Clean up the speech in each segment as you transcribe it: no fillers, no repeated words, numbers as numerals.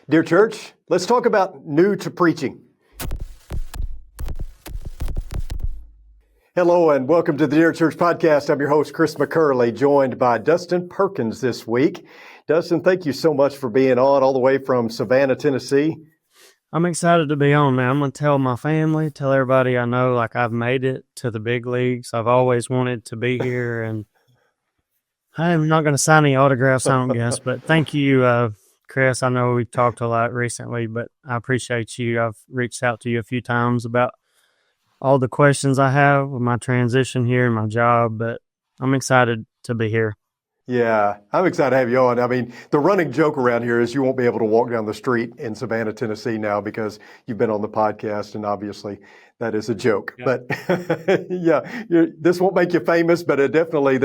Dear church, let's talk about new to preaching. Hello and welcome to the Dear Church podcast. I'm your host, Chris McCurley, joined by Dustin Perkins this week. Dustin, thank you so much for being on all the way from Savannah, Tennessee. I'm excited to be on, man. I'm going to tell my family, tell everybody I know, like I've made it to the big leagues. I've always wanted to be here, and I'm not going to sign any autographs, I don't guess, but thank you, Chris. I know we've talked a lot recently, but I appreciate you. I've reached out to you a few times about all the questions I have with my transition here and my job, but I'm excited to be here. Yeah, I'm excited to have you on. I mean, the running joke around here is you won't be able to walk down the street in Savannah, Tennessee now because you've been on the podcast, and obviously that is a joke. Yeah. But yeah, this won't make you famous, but definitely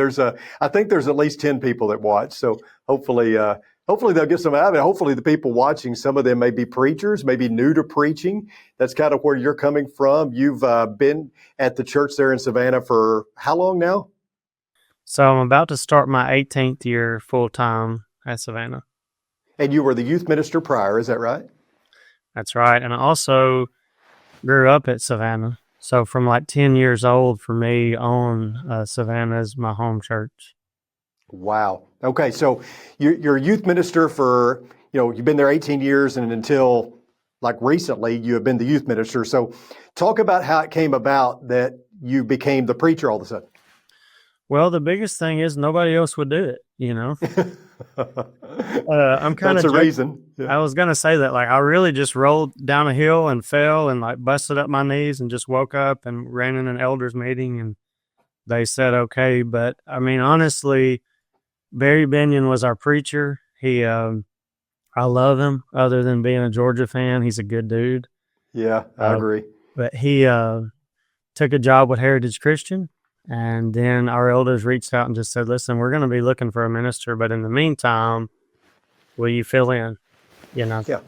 I think there's at least 10 people that watch. So hopefully they'll get some out of it. Hopefully the people watching, some of them may be preachers, maybe new to preaching. That's kind of where you're coming from. You've been at the church there in Savannah for how long now? So I'm about to start my 18th year full-time at Savannah. And you were the youth minister prior, is that right? That's right. And I also grew up at Savannah. So from like 10 years old for me on, Savannah is my home church. Wow. Okay. So you're a youth minister for, you've been there 18 years, and until like recently you have been the youth minister. So talk about how it came about that you became the preacher all of a sudden. Well, the biggest thing is nobody else would do it, I'm kind of That's a reason. Yeah. I was going to say that, like, I really just rolled down a hill and fell and like busted up my knees and just woke up and ran in an elders meeting, and they said, okay. But I mean, honestly, Barry Binion was our preacher. I love him other than being a Georgia fan. He's a good dude. Yeah, I agree. But he took a job with Heritage Christian. And then our elders reached out and just said, listen, we're going to be looking for a minister, but in the meantime, will you fill in, Yeah.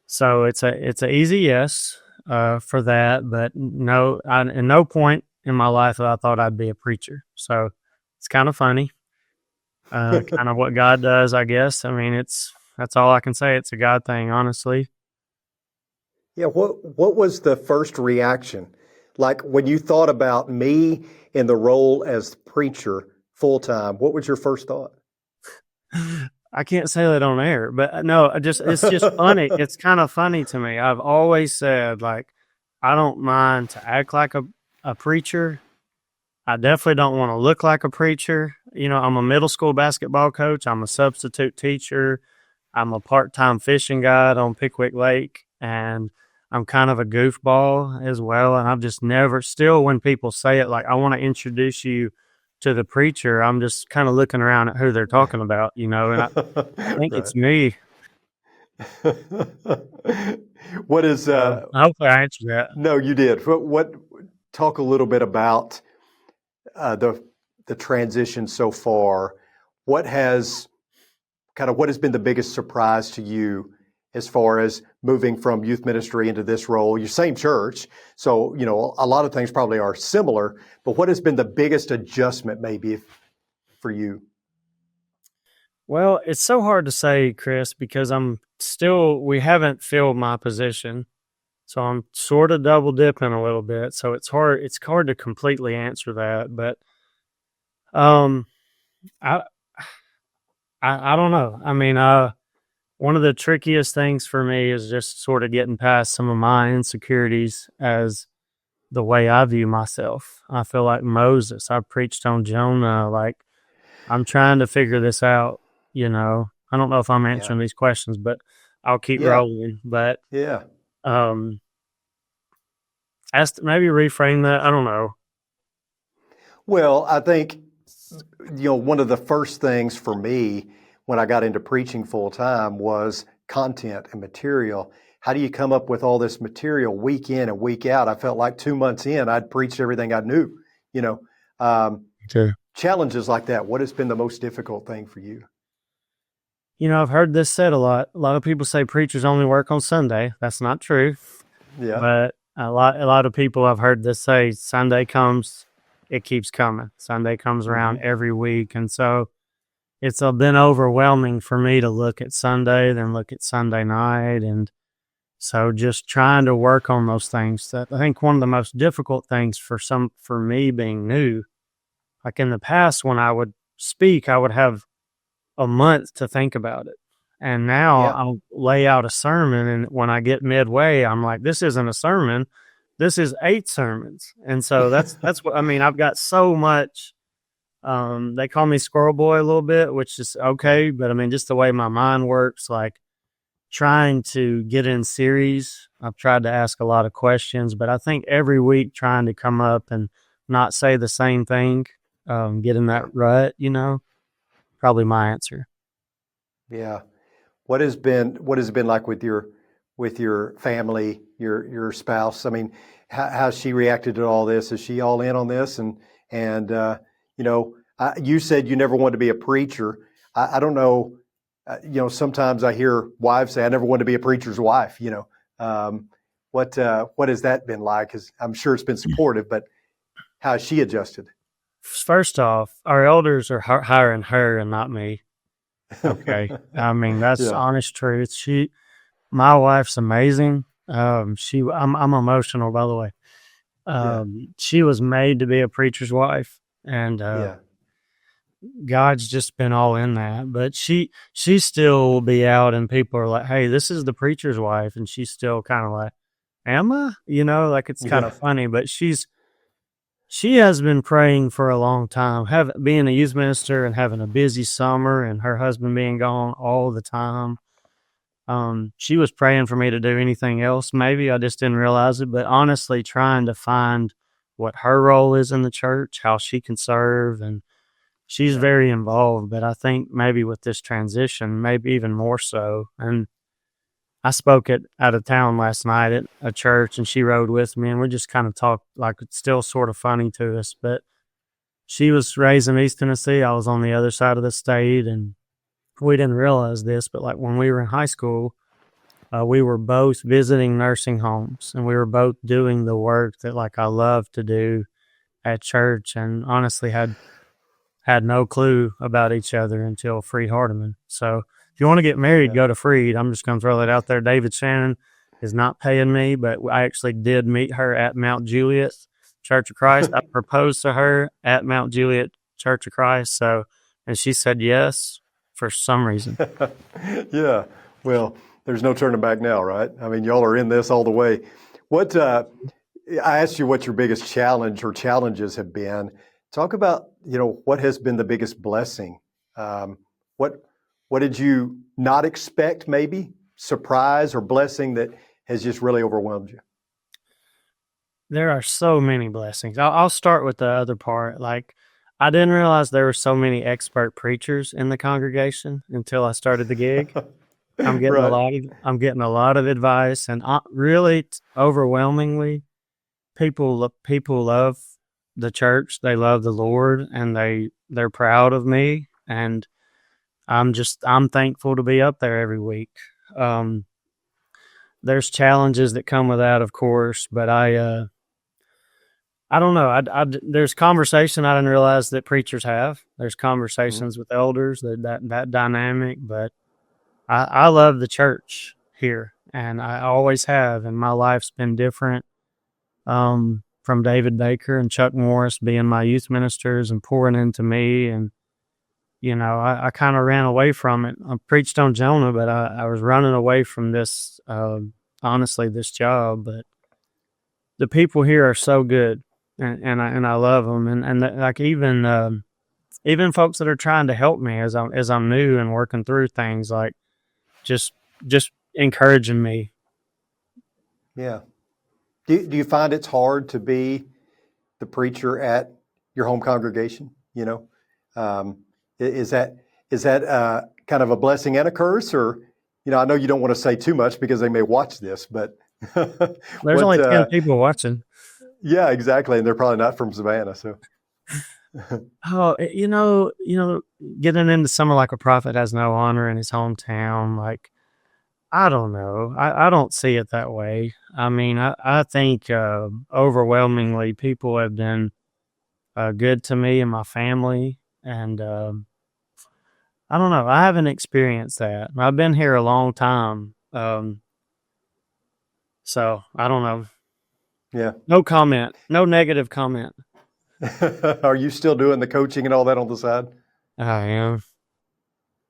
So it's a easy yes for that, but no, at no point in my life I thought I'd be a preacher. So it's kind of funny, kind of what God does, I guess. I mean, that's all I can say. It's a God thing, honestly. Yeah. What was the first reaction? Like when you thought about me in the role as preacher full-time, what was your first thought? I can't say that on air, but no, it's just funny. It's kind of funny to me. I've always said, like, I don't mind to act like a preacher. I definitely don't want to look like a preacher. I'm a middle school basketball coach. I'm a substitute teacher. I'm a part-time fishing guide on Pickwick Lake, and I'm kind of a goofball as well, and I've just still when people say it, like, I want to introduce you to the preacher, I'm just kind of looking around at who they're talking about, and I think It's me. What is... hopefully I answered that. No, you did. Talk a little bit about the transition so far. What has been the biggest surprise to you as far as moving from youth ministry into this role? Your same church, so a lot of things probably are similar, but what has been the biggest adjustment maybe for you? Well, it's so hard to say, Chris, because we haven't filled my position, so I'm sort of double dipping a little bit, so it's hard to completely answer that, but I don't know. I mean, one of the trickiest things for me is just sort of getting past some of my insecurities as the way I view myself. I feel like Moses. I preached on Jonah. Like, I'm trying to figure this out, I don't know if I'm answering these questions, but I'll keep rolling. But maybe reframe that. I don't know. Well, I think, one of the first things for me when I got into preaching full time was content and material. How do you come up with all this material week in and week out? I felt like 2 months in, I'd preached everything I knew, Okay. Challenges like that. What has been the most difficult thing for you? I've heard this said a lot. A lot of people say preachers only work on Sunday. That's not true. Yeah. But a lot of people I've heard this say, Sunday comes, it keeps coming. Sunday comes around every week. And so it's been overwhelming for me to look at Sunday, then look at Sunday night. And so just trying to work on those things. That I think one of the most difficult things for me being new, like in the past when I would speak, I would have a month to think about it. And now Yeah. I'll lay out a sermon, and when I get midway, I'm like, this isn't a sermon. This is 8 sermons. And so that's what I mean. I've got so much. They call me squirrel boy a little bit, which is okay, but I mean, just the way my mind works, like trying to get in series. I've tried to ask a lot of questions, but I think every week trying to come up and not say the same thing, get in that rut, probably my answer. Yeah. What has it been like with your family, your spouse? I mean, how's she reacted to all this? Is she all in on this? And you said you never wanted to be a preacher. I don't know. Sometimes I hear wives say, "I never wanted to be a preacher's wife." What has that been like? 'Cause I'm sure it's been supportive, but how has she adjusted? First off, our elders are hiring her and not me. Okay. I mean, that's Yeah. honest truth. My wife's amazing. I'm emotional, by the way. Yeah. She was made to be a preacher's wife, and Yeah. God's just been all in that. But she still will be out, and people are like, "Hey, this is the preacher's wife," and she's still kind of like, "Am I?" Like it's kind Yeah. of funny. But she has been praying for a long time, being a youth minister and having a busy summer, and her husband being gone all the time. She was praying for me to do anything else. Maybe I just didn't realize it, but honestly, trying to find what her role is in the church, how she can serve, and she's Yeah. very involved. But I think maybe with this transition, maybe even more so. And I spoke out of town last night at a church, and she rode with me, and we just kind of talked like it's still sort of funny to us. But she was raised in East Tennessee. I was on the other side of the state, and we didn't realize this, but like when we were in high school, we were both visiting nursing homes, and we were both doing the work that like I love to do at church, and honestly had no clue about each other until Freed Hardeman. So if you want to get married, Yeah. go to Freed. I'm just going to throw that out there. David Shannon is not paying me, but I actually did meet her at Mount Juliet Church of Christ. I proposed to her at Mount Juliet Church of Christ. So, and she said yes for some reason. Yeah. Well, there's no turning back now, right? I mean, y'all are in this all the way. I asked you what your biggest challenge or challenges have been. Talk about, what has been the biggest blessing. What what did you not expect, maybe surprise or blessing that has just really overwhelmed you? There are so many blessings. I'll start with the other part. Like, I didn't realize there were so many expert preachers in the congregation until I started the gig. Right. I'm getting a lot of advice, and really, overwhelmingly, people love the church. They love the Lord, and they're proud of me. And I'm thankful to be up there every week. Um, there's challenges that come with that, of course, but I don't know. There's conversation I didn't realize that preachers have. There's Mhm. conversations with elders, that dynamic. But I love the church here, and I always have. And my life's been different. From David Baker and Chuck Morris being my youth ministers and pouring into me, and I kind of ran away from it. I preached on Jonah, but I was running away from this. Honestly, this job, but the people here are so good, and I love them, and like even folks that are trying to help me as I'm new and working through things, like just just encouraging me. Yeah. Do you find it's hard to be the preacher at your home congregation? Um, is that kind of a blessing and a curse, or I know you don't want to say too much because they may watch this, but There's what? only 10 people watching. Yeah, exactly, and they're probably not from Savannah, so Oh, getting into someone like a prophet has no honor in his hometown. Like, I don't know. I don't see it that way. I mean, I think overwhelmingly people have been good to me and my family. And I don't know. I haven't experienced that. I've been here a long time. So I don't know. Yeah. No comment. No negative comment. Are you still doing the coaching and all that on the side? I am.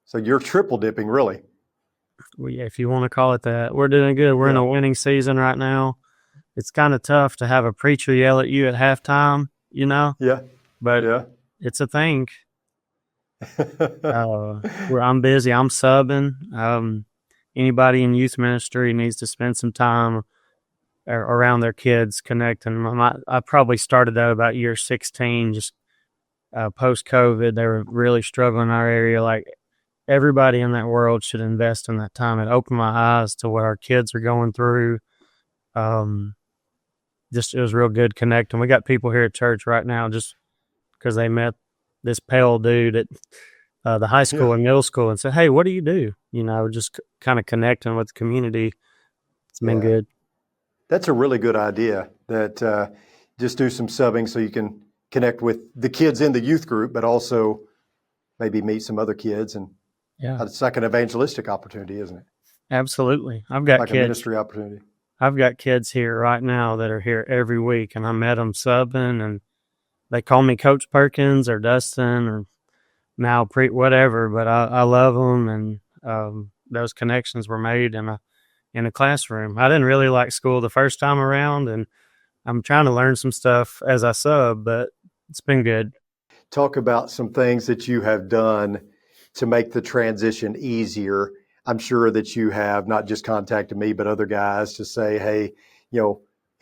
So you're triple dipping, really. Well, yeah, if you want to call it that. We're doing good. We're in Yeah. a winning season right now. It's kind of tough to have a preacher yell at you at halftime, Yeah. but Yeah. it's a thing. Where I'm busy, I'm subbing. Anybody in youth ministry needs to spend some time around their kids, connecting. I probably started that about year 16, just post COVID. They were really struggling in our area. Like everybody in that world should invest in that time. It opened my eyes to what our kids are going through. Just it was real good connecting. We got people here at church right now just because they met this pale dude at the high Yeah. school and middle school and said, "Hey, what do you do?" Just kind of connecting with the community. It's been Yeah. good. That's a really good idea, that just do some subbing so you can connect with the kids in the youth group, but also maybe meet some other kids. And Yeah, it's like an evangelistic opportunity, isn't it? absolutely. I've got Like a kids. ministry opportunity. I've got kids here right now that are here every week, and I met them subbing, and they call me Coach Perkins or Dustin or now whatever. But I love them, and those connections were made in a classroom. I didn't really like school the first time around, and I'm trying to learn some stuff as I sub, but it's been good. Talk about some things that you have done to make the transition easier. I'm sure that you have not just contacted me, but other guys to say, hey,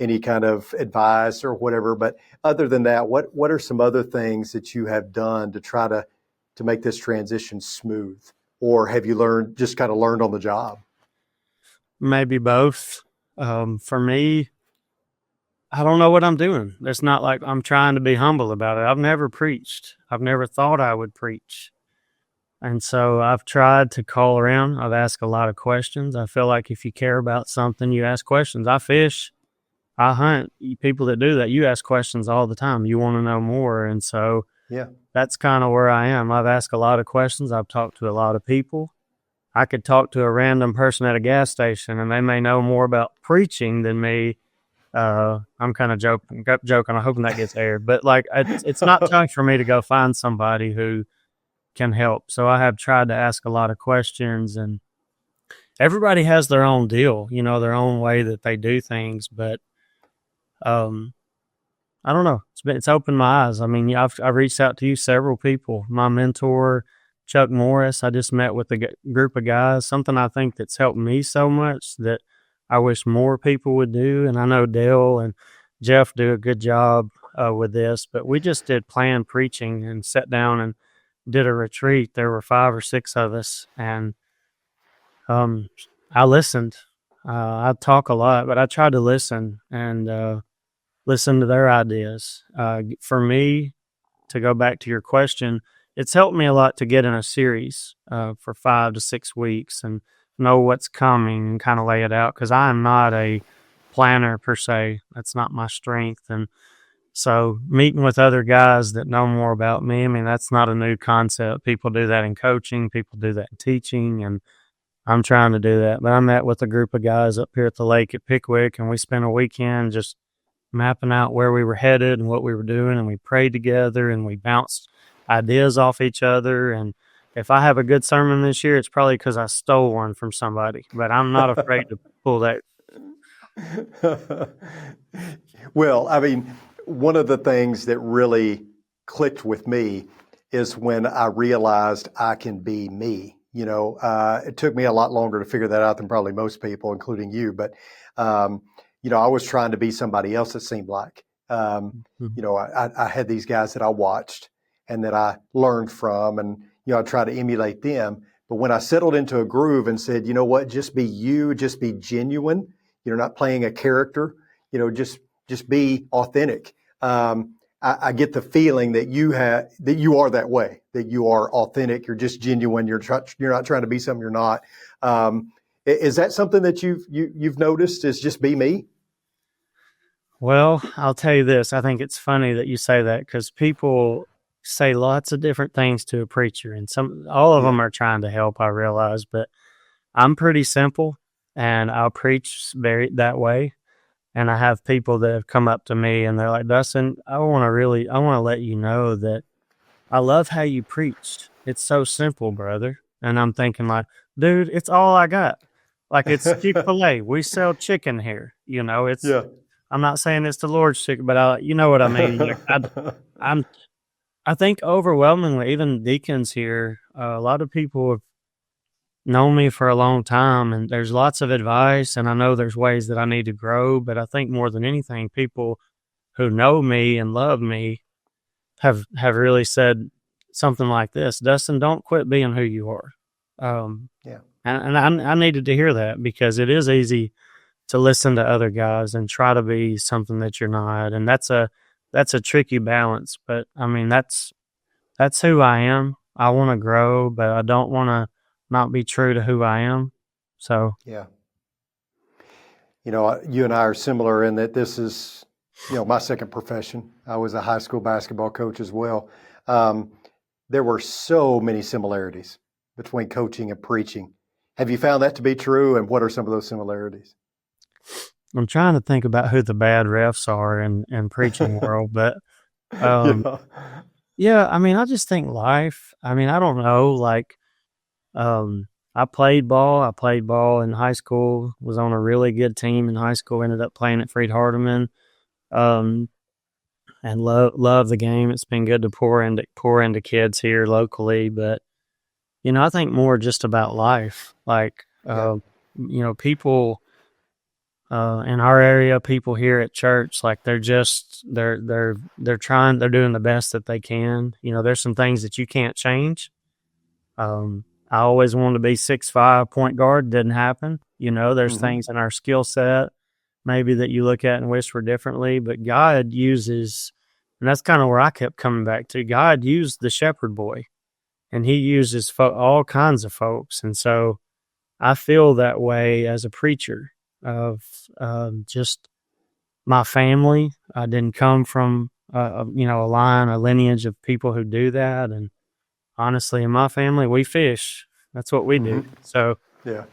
any kind of advice or whatever. But other than that, what are some other things that you have done to try to make this transition smooth? Or have you just kind of learned on the job? Maybe both. For me, I don't know what I'm doing. It's not like I'm trying to be humble about it. I've never preached. I've never thought I would preach. And so I've tried to call around. I've asked a lot of questions. I feel like if you care about something, you ask questions. I fish, I hunt. People that do that, you ask questions all the time. You want to know more. And so Yeah. that's kind of where I am. I've asked a lot of questions. I've talked to a lot of people. I could talk to a random person at a gas station and they may know more about preaching than me. I'm kind of joking. I'm hoping that gets aired, but like, it's not time for me to go find somebody who can help. So I have tried to ask a lot of questions, and everybody has their own deal, their own way that they do things. But, I don't know. It's opened my eyes. I mean, I've reached out to you, several people. My mentor, Chuck Morris, I just met with a group of guys. Something I think that's helped me so much that I wish more people would do. And I know Dale and Jeff do a good job with this. But we just did planned preaching and sat down and did a retreat. There were 5 or 6 of us, and I listened. I talk a lot, but I tried to listen and listen to their ideas. For me, to go back to your question, it's helped me a lot to get in a series for 5 to 6 weeks and know what's coming and kind of lay it out, because I am not a planner per se. That's not my strength. And so meeting with other guys that know more about me, I mean, that's not a new concept. People do that in coaching, people do that in teaching, and I'm trying to do that. But I met with a group of guys up here at the lake at Pickwick, and we spent a weekend just mapping out where we were headed and what we were doing, and we prayed together and we bounced ideas off each other. And if I have a good sermon this year, it's probably because I stole one from somebody, but I'm not afraid to pull that. Well, I mean, one of the things that really clicked with me is when I realized I can be me. It took me a lot longer to figure that out than probably most people, including you. But, I was trying to be somebody else, it seemed like. I had these guys that I watched and that I learned from, and, I try to emulate them. But when I settled into a groove and said, you know what, just be you, just be genuine, not playing a character, just be authentic. I get the feeling that you are that way, that you are authentic. You're just genuine. You're not trying to be something you're not. Is that something that you've noticed? Is just be me? Well, I'll tell you this. I think it's funny that you say that, because people say lots of different things to a preacher, and all of them Yeah. are trying to help, I realize, but I'm pretty simple, and I'll preach that way. And I have people that have come up to me and they're like, Dustin, I want to let you know that I love how you preached. It's so simple, brother. And I'm thinking like, dude, it's all I got. Like it's Chick-fil-A. We sell chicken here. Yeah. I'm not saying it's the Lord's chicken, but you know what I mean? Like I'm, I think overwhelmingly, even deacons here, a lot of people have known me for a long time, and there's lots of advice, and I know there's ways that I need to grow, but I think more than anything, people who know me and love me have really said something like this: Dustin, don't quit being who you are. Yeah. And I needed to hear that, because it is easy to listen to other guys and try to be something that you're not, and that's a tricky balance. But I mean, that's who I am. I want to grow, but I don't want to not be true to who I am. So Yeah. You and I are similar in that this is, my second profession. I was a high school basketball coach as well. There were so many similarities between coaching and preaching. Have you found that to be true? And what are some of those similarities? I'm trying to think about who the bad refs are in preaching world, but Yeah. yeah, I mean, I just think life. I mean, I don't know, like I played ball. I played ball in high school. Was on a really good team in high school. Ended up playing at Freed Hardeman, um, and love the game. It's been good to pour into kids here locally. But I think more just about life. Like Yeah. people in our area, people here at church, like they're trying. They're doing the best that they can. There's some things that you can't change. I always wanted to be 6'5" point guard. Didn't happen. There's Mm-hmm. things in our skill set maybe that you look at and wish were differently, but God uses, and that's kind of where I kept coming back to. God used the shepherd boy, and he uses all kinds of folks. And so I feel that way as a preacher of just my family. I didn't come from, a lineage of people who do that. And honestly, in my family, we fish. That's what we do. Mm-hmm. So Yeah.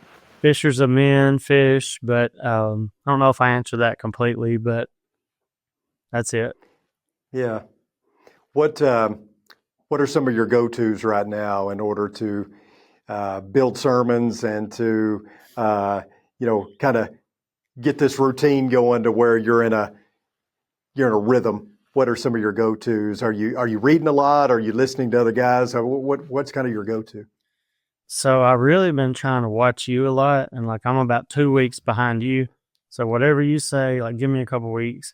fishers of men fish, but I don't know if I answered that completely, but that's it. Yeah. What are some of your go-tos right now in order to build sermons and to kind of get this routine going to where you're in a rhythm? What are some of your go-tos? Are you reading a lot? Are you listening to other guys? What's kind of your go-to? So I really been trying to watch you a lot, and like I'm about 2 weeks behind you. So whatever you say, like give me a couple weeks.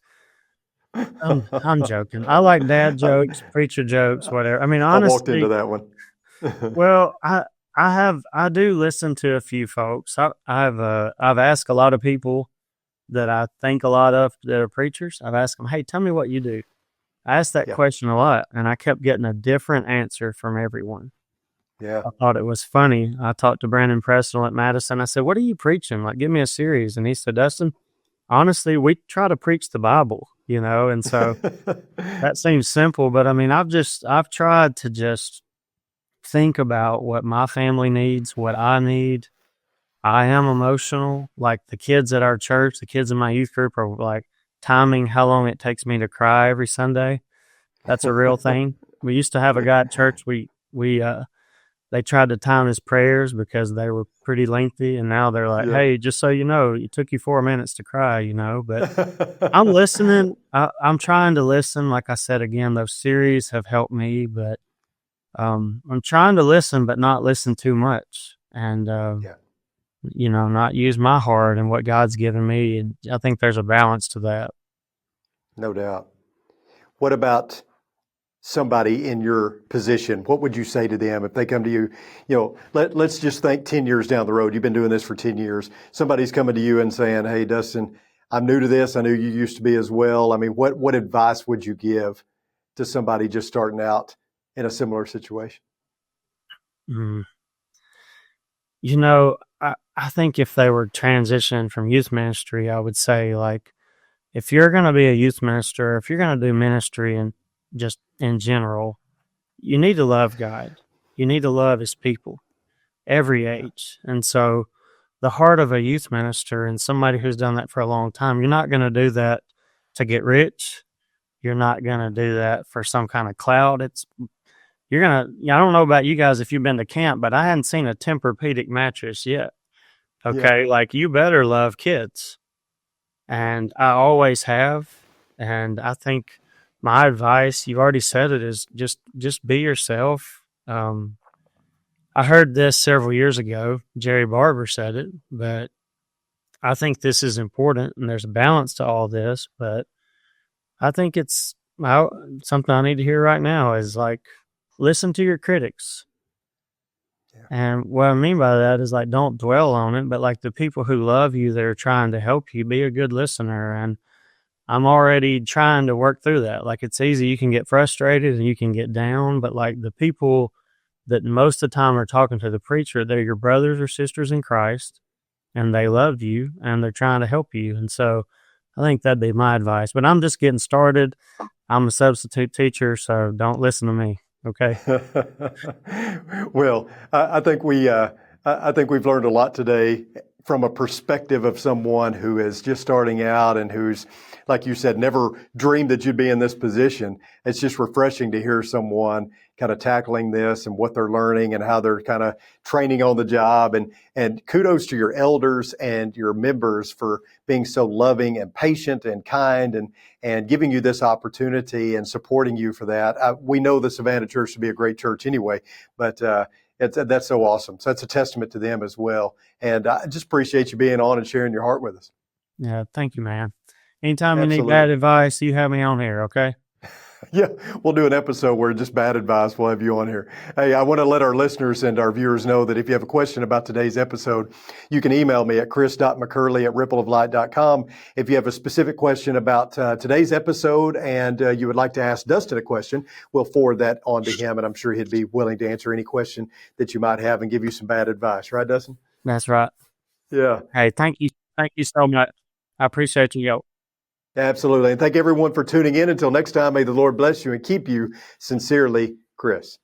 I'm joking. I like dad jokes, preacher jokes, whatever. I mean, I walked into honestly, that one. well, I do listen to a few folks. I've asked a lot of people that I think a lot of that are preachers. I've asked them, hey, tell me what you do. I asked that Yeah. question a lot, and I kept getting a different answer from everyone. Yeah. I thought it was funny. I talked to Brandon Preston at Madison. I said, what are you preaching? Like, give me a series. And he said, Dustin, honestly, we try to preach the Bible, and so that seems simple, but I mean, I've tried to just think about what my family needs, what I need. I am emotional. Like the kids at our church, the kids in my youth group are like timing how long it takes me to cry every Sunday. That's a real thing. We used to have a guy at church. They tried to time his prayers because they were pretty lengthy, and now they're like, Yeah. "Hey, just so you know, it took you 4 minutes to cry," But I'm listening. I'm trying to listen. Like I said again, those series have helped me, but I'm trying to listen, but not listen too much, and Yeah. not use my heart and what God's given me. And I think there's a balance to that. No doubt. What about somebody in your position? What would you say to them if they come to you? Let's just think 10 years down the road. You've been doing this for 10 years. Somebody's coming to you and saying, hey, Dustin, I'm new to this. I knew you used to be as well. I mean, what advice would you give to somebody just starting out in a similar situation? Mm. I think if they were transitioning from youth ministry, I would say, like, if you're going to be a youth minister, if you're going to do ministry and just in general, you need to love God. You need to love his people, every age. And so the heart of a youth minister and somebody who's done that for a long time, you're not going to do that to get rich. You're not going to do that for some kind of clout. You're going to, I don't know about you guys if you've been to camp, but I hadn't seen a Tempur-Pedic mattress yet. Okay. Yeah. Like, you better love kids. And I always have. And I think my advice, you already said it, is just be yourself. I heard this several years ago. Jerry Barber said it, but I think this is important, and there's a balance to all this. But I think it's something I need to hear right now is like, listen to your critics. Yeah. And what I mean by that is like, don't dwell on it, but like the people who love you, that are trying to help you, be a good listener. And I'm already trying to work through that. Like, it's easy. You can get frustrated and you can get down, but like the people that most of the time are talking to the preacher, they're your brothers or sisters in Christ, and they love you and they're trying to help you. And so I think that'd be my advice. But I'm just getting started. I'm a substitute teacher, so don't listen to me. Okay. Well, I think I think we've learned a lot today from a perspective of someone who is just starting out and who's, like you said, never dreamed that you'd be in this position. It's just refreshing to hear someone kind of tackling this and what they're learning and how they're kind of training on the job. And kudos to your elders and your members for being so loving and patient and kind and giving you this opportunity and supporting you for that. We know the Savannah Church to be a great church anyway, but that's so awesome. So that's a testament to them as well. And I just appreciate you being on and sharing your heart with us. Yeah. Thank you, man. Anytime Absolutely. you need bad advice, you have me on here. Okay. Yeah, we'll do an episode where just bad advice. We'll have you on here. Hey, I want to let our listeners and our viewers know that if you have a question about today's episode, you can email me at chris.mccurley@rippleoflight.com. If you have a specific question about today's episode and you would like to ask Dustin a question, we'll forward that on to him, and I'm sure he'd be willing to answer any question that you might have and give you some bad advice. Right, Dustin? That's right. Yeah. Hey, thank you. Thank you so much. I appreciate you, yo. Absolutely. And thank everyone for tuning in. Until next time, may the Lord bless you and keep you. Sincerely, Chris.